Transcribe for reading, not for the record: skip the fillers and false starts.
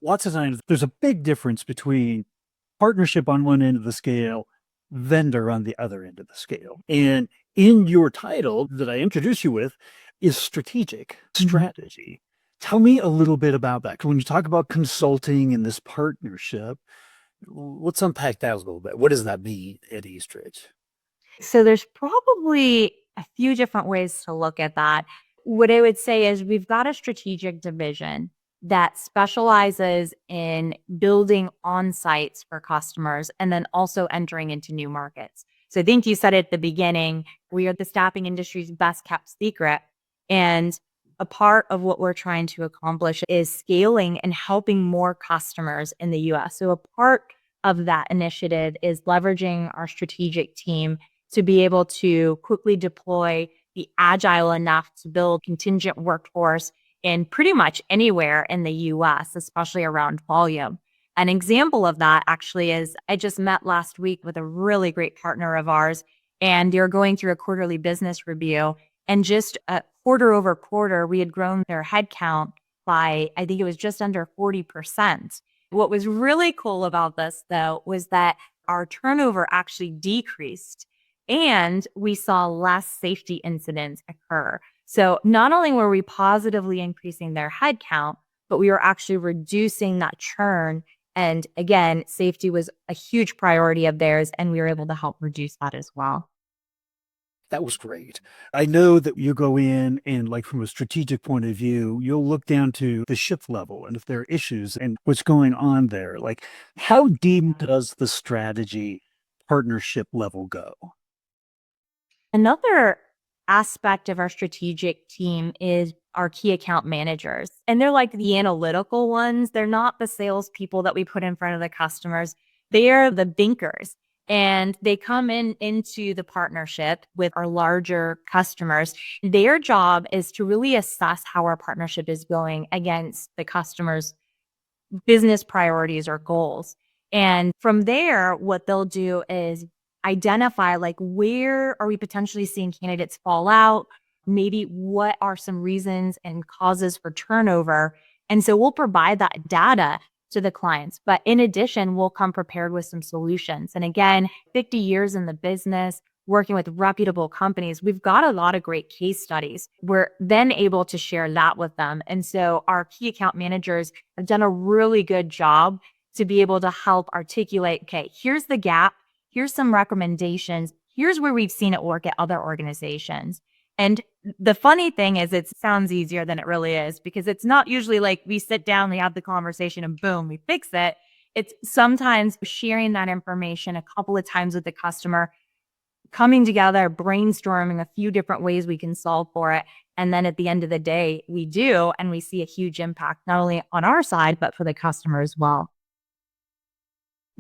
Lots of times there's a big difference between partnership on one end of the scale, vendor on the other end of the scale. And in your title that I introduced you with is strategic Mhm. strategy. Tell me a little bit about that. When you talk about consulting and this partnership, let's unpack that a little bit. What does that mean at Eastridge? So there's probably a few different ways to look at that. What I would say is we've got a strategic division that specializes in building on sites for customers and then also entering into new markets. So I think you said at the beginning, we are the staffing industry's best kept secret. And a part of what we're trying to accomplish is scaling and helping more customers in the US. So a part of that initiative is leveraging our strategic team to be able to quickly deploy, be agile enough to build contingent workforce in pretty much anywhere in the US, especially around volume. An example of that actually is I just met last week with a really great partner of ours, and they're going through a quarterly business review. And just quarter over quarter, we had grown their headcount by, I think it was just under 40%. What was really cool about this, though, was that our turnover actually decreased and we saw less safety incidents occur. So not only were we positively increasing their headcount, but we were actually reducing that churn. And again, safety was a huge priority of theirs, and we were able to help reduce that as well. That was great. I know that you go in and, like, from a strategic point of view, you'll look down to the shift level and if there are issues and what's going on there. Like, how deep does the strategy partnership level go? Another aspect of our strategic team is our key account managers. And they're like the analytical ones. They're not the salespeople that we put in front of the customers. They are the thinkers. And they come in into the partnership with our larger customers. Their job is to really assess how our partnership is going against the customer's business priorities or goals. And from there, what they'll do is identify like where are we potentially seeing candidates fall out? Maybe what are some reasons and causes for turnover? And so we'll provide that data to the clients. But in addition, we'll come prepared with some solutions. And again, 50 years in the business, working with reputable companies, we've got a lot of great case studies. We're then able to share that with them. And so our key account managers have done a really good job to be able to help articulate, okay, here's the gap, here's some recommendations, here's where we've seen it work at other organizations. And the funny thing is, it sounds easier than it really is because it's not usually like we sit down, we have the conversation, and boom, we fix it. It's sometimes sharing that information a couple of times with the customer, coming together, brainstorming a few different ways we can solve for it. And then at the end of the day, we do, and we see a huge impact, not only on our side, but for the customer as well.